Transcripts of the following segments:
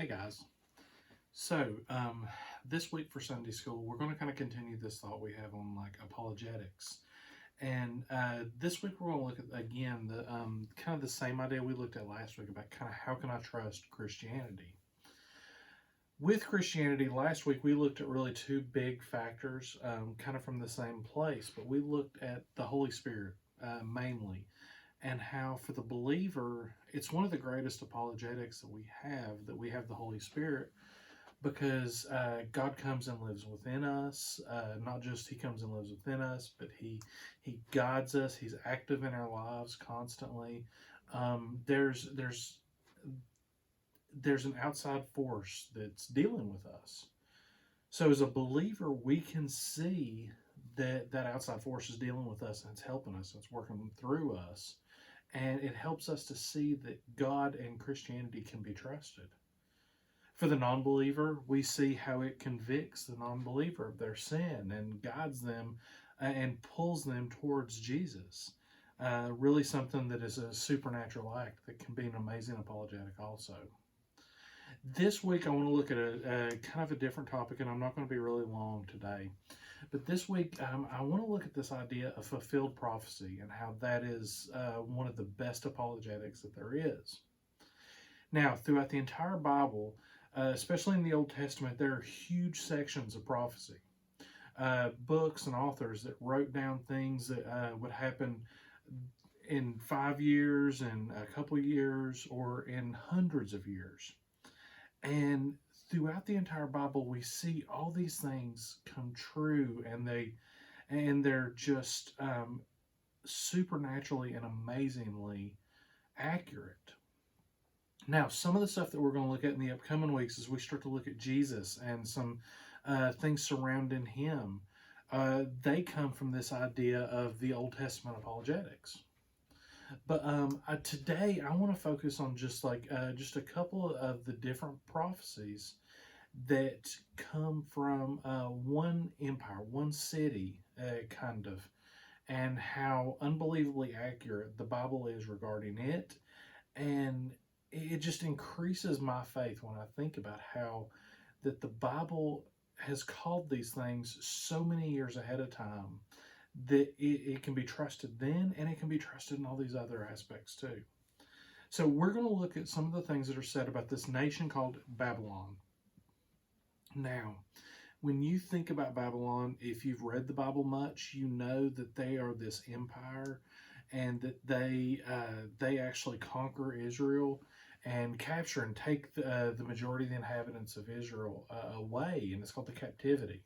Hey guys. So this week for Sunday school, we're going to kind of continue this thought we have on like apologetics. And this week we're going to look at again the kind of the same idea we looked at last week about kind of how can I trust Christianity. With Christianity, last week we looked at really two big factors, kind of from the same place, but we looked at the Holy Spirit mainly, and how for the believer, it's one of the greatest apologetics that we have the Holy Spirit, because God comes and lives within us. Not just He comes and lives within us, but He guides us. He's active in our lives constantly. There's an outside force that's dealing with us. So as a believer, we can see that outside force is dealing with us and it's helping us. It's working through us, and it helps us to see that God and Christianity can be trusted. For the non-believer, we see how it convicts the non-believer of their sin and guides them and pulls them towards Jesus. Really something that is a supernatural act that can be an amazing apologetic also. This week I want to look at a kind of a different topic, and I'm not going to be really long today. But this week I want to look at this idea of fulfilled prophecy and how that is one of the best apologetics that there is. Now, throughout the entire Bible, especially in the Old Testament, there are huge sections of prophecy. Books and authors that wrote down things that would happen in 5 years, and a couple of years, or in hundreds of years. And throughout the entire Bible, we see all these things come true, and they're just supernaturally and amazingly accurate. Now, some of the stuff that we're going to look at in the upcoming weeks as we start to look at Jesus and some things surrounding him, they come from this idea of the Old Testament apologetics. But today I want to focus on just a couple of the different prophecies that come from one empire, one city, kind of, and how unbelievably accurate the Bible is regarding it. And it just increases my faith when I think about how that the Bible has called these things so many years ahead of time that it can be trusted then, and it can be trusted in all these other aspects too. So we're going to look at some of the things that are said about this nation called Babylon. Now, when you think about Babylon, if you've read the Bible much, you know that they are this empire, and that they actually conquer Israel and capture and take the majority of the inhabitants of Israel away, and it's called the captivity.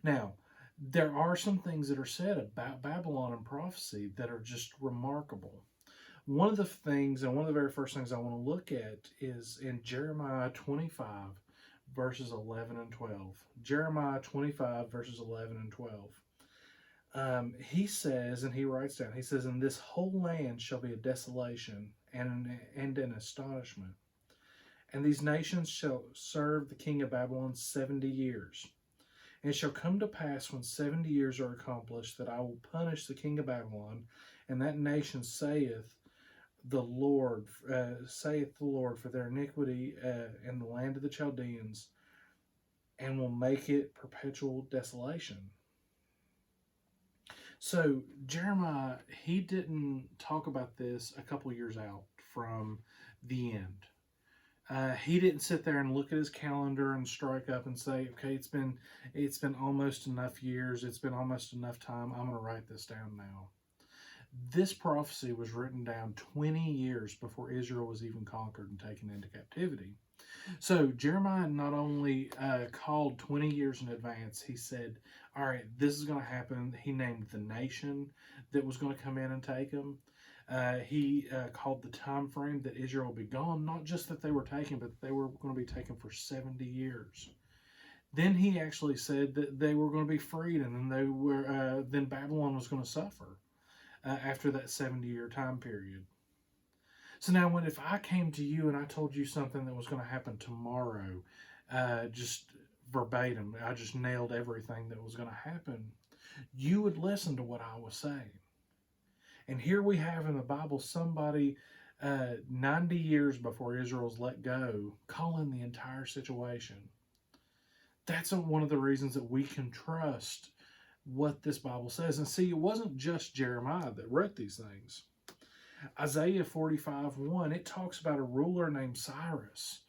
Now, there are some things that are said about Babylon and prophecy that are just remarkable. One of the things, and one of the very first things I want to look at, is in Jeremiah 25, verses 11 and 12. Jeremiah 25, verses 11 and 12. He says, and he writes down, he says, "And this whole land shall be a desolation and an astonishment. And these nations shall serve the king of Babylon 70 years. And it shall come to pass when 70 years are accomplished that I will punish the king of Babylon, and that nation saith the Lord, for their iniquity in the land of the Chaldeans, and will make it perpetual desolation." So Jeremiah, he didn't talk about this a couple years out from the end. He didn't sit there and look at his calendar and strike up and say, "Okay, it's been almost enough years. It's been almost enough time. I'm going to write this down now." This prophecy was written down 20 years before Israel was even conquered and taken into captivity. So Jeremiah not only called 20 years in advance, he said, all right, this is going to happen. He named the nation that was going to come in and take them. He called the time frame that Israel would be gone, not just that they were taken, but they were going to be taken for 70 years. Then he actually said that they were going to be freed, and then Babylon was going to suffer after that 70-year time period. So now, if I came to you and I told you something that was going to happen tomorrow, just verbatim, I just nailed everything that was going to happen, you would listen to what I was saying. And here we have in the Bible somebody 90 years before Israel's let go, calling the entire situation. That's one of the reasons that we can trust what this Bible says. And see, it wasn't just Jeremiah that wrote these things. Isaiah 45:1, it talks about a ruler named Cyrus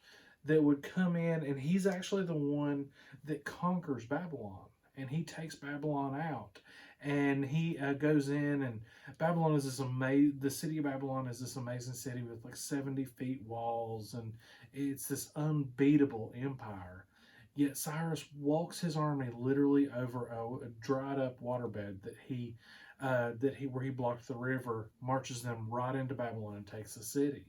that would come in, and he's actually the one that conquers Babylon. And he takes Babylon out. And he goes in, and Babylon is this amazing, the city of Babylon is this amazing city with like 70 feet walls, and it's this unbeatable empire. Yet Cyrus walks his army literally over a dried up waterbed where he blocked the river, marches them right into Babylon and takes the city.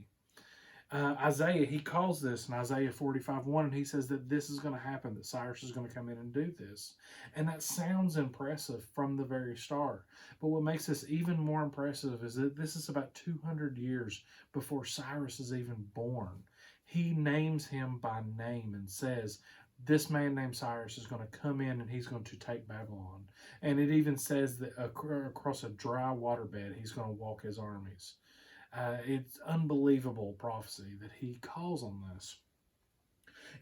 Isaiah, he calls this in Isaiah 45:1, and he says that this is going to happen, that Cyrus is going to come in and do this. And that sounds impressive from the very start. But what makes this even more impressive is that this is about 200 years before Cyrus is even born. He names him by name and says, this man named Cyrus is going to come in and he's going to take Babylon. And it even says that across a dry waterbed, he's going to walk his armies. It's unbelievable prophecy that he calls on this.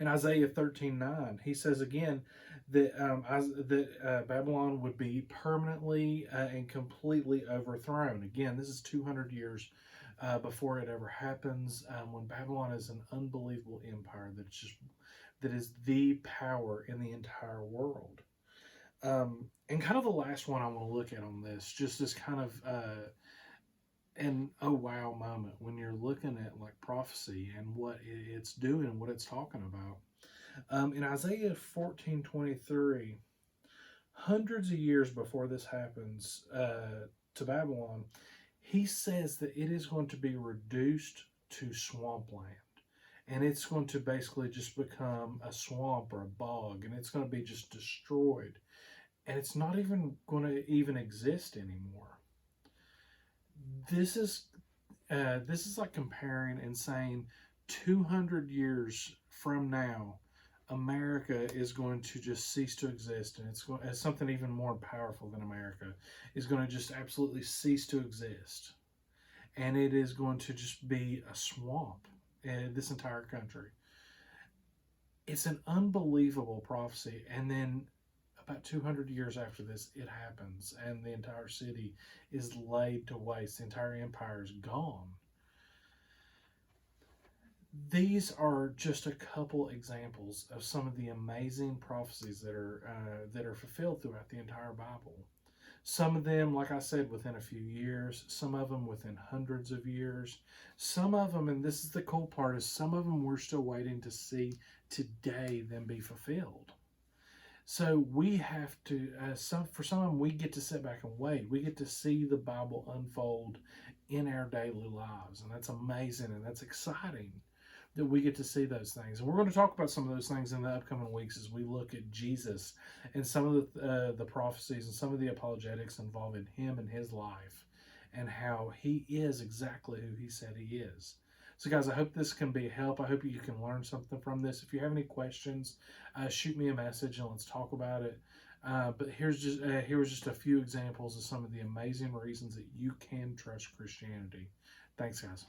In Isaiah 13:9, he says again that Babylon would be permanently and completely overthrown. Again, this is 200 years before it ever happens, when Babylon is an unbelievable empire that is the power in the entire world. And kind of the last one I want to look at on this, just this kind of an oh wow moment when you're looking at like prophecy and what it's doing and what it's talking about. In Isaiah 14:23, hundreds of years before this happens to Babylon, he says that it is going to be reduced to swampland. And it's going to basically just become a swamp or a bog, and it's going to be just destroyed. And it's not even going to even exist anymore. This is like comparing and saying 200 years from now, America is going to just cease to exist, and it's going as something even more powerful than America is going to just absolutely cease to exist, and it is going to just be a swamp in this entire country. It's an unbelievable prophecy, and then about 200 years after this, it happens, and the entire city is laid to waste. The entire empire is gone. These are just a couple examples of some of the amazing prophecies that are fulfilled throughout the entire Bible. Some of them, like I said, within a few years. Some of them within hundreds of years. Some of them, and this is the cool part, is some of them we're still waiting to see today them be fulfilled. So we have to, for some of them, we get to sit back and wait. We get to see the Bible unfold in our daily lives. And that's amazing and that's exciting that we get to see those things. And we're going to talk about some of those things in the upcoming weeks as we look at Jesus and some of the prophecies and some of the apologetics involving him and his life and how he is exactly who he said he is. So guys, I hope this can be a help. I hope you can learn something from this. If you have any questions, shoot me a message and let's talk about it. But here was just a few examples of some of the amazing reasons that you can trust Christianity. Thanks, guys.